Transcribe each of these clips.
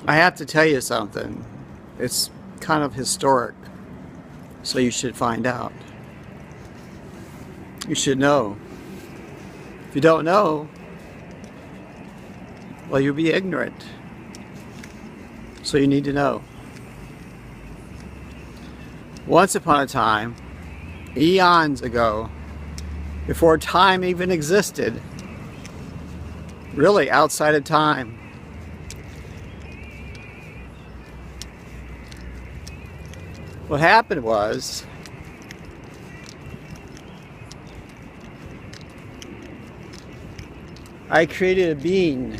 I have to tell you something. It's kind of historic, so you should find out. You should know. If you don't know, well, you'll be ignorant. So you need to know. Once upon a time, eons ago, before time even existed, really outside of time, what happened was I created a being,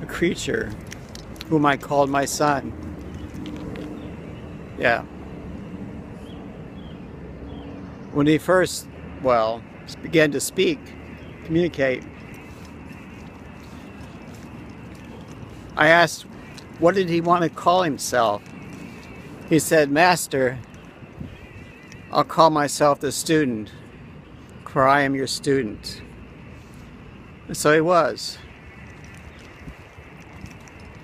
a creature, whom I called my son. Yeah. When he first, well, began to speak, communicate, I asked, what did he want to call himself? He said, Master, I'll call myself the student, for I am your student. And so he was.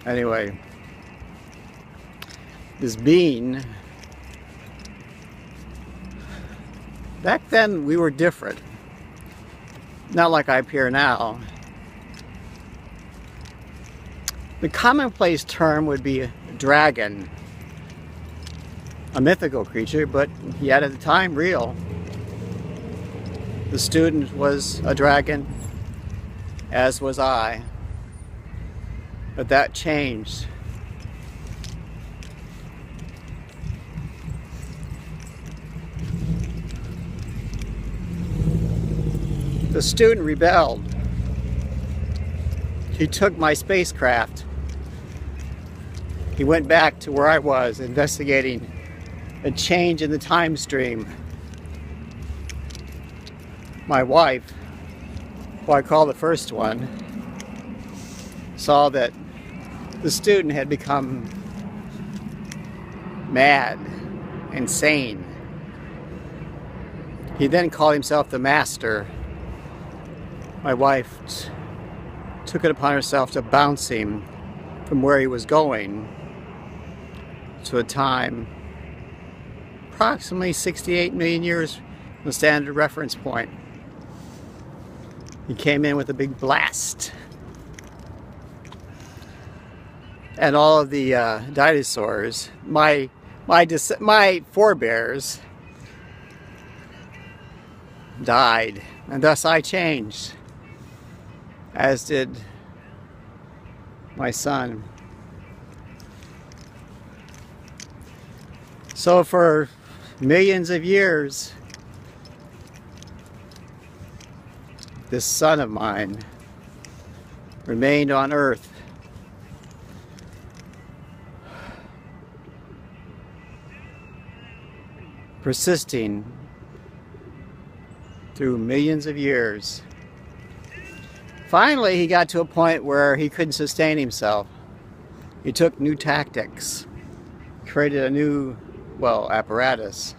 Anyway, this being, back then we were different. Not like I appear now. The commonplace term would be a dragon. A mythical creature, but yet at the time real. The student was a dragon, as was I. But that changed. The student rebelled. He took my spacecraft. He went back to where I was, investigating a change in the time stream. My wife, who I call the first one, saw that the student had become mad, insane. He then called himself the master. My wife took it upon herself to bounce him from where he was going to a time approximately 68 million years from the standard reference point. He came in with a big blast. And all of the dinosaurs, my forebears, died, and thus I changed, as did my son. So for millions of years, this son of mine remained on Earth. Persisting through millions of years. Finally, he got to a point where he couldn't sustain himself. He took new tactics, created a new, well, apparatus.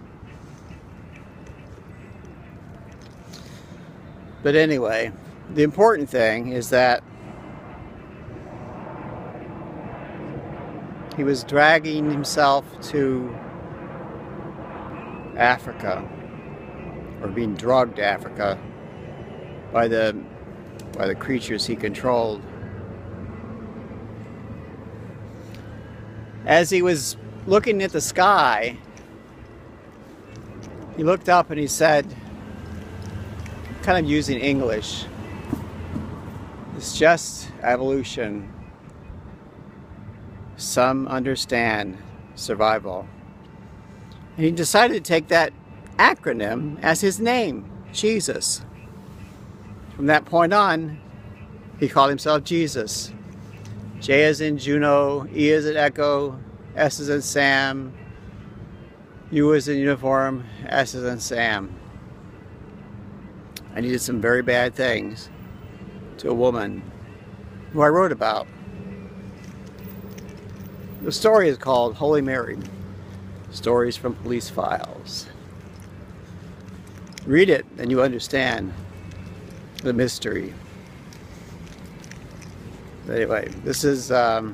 But anyway, the important thing is that he was dragging himself to Africa, or being drugged to Africa by the creatures he controlled. As he was looking at the sky, he looked up and he said, kind of using English, it's just evolution. Some understand survival. And he decided to take that acronym as his name, Jesus. From that point on, he called himself Jesus. J as in Juno, E as in Echo, S as in Sam, U as in Uniform, S as in Sam. And he did some very bad things to a woman who I wrote about. The story is called Holy Mary, Stories from Police Files. Read it and you understand the mystery. But anyway, this is, well,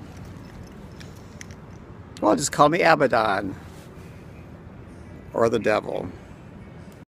just call me Abaddon, or the devil.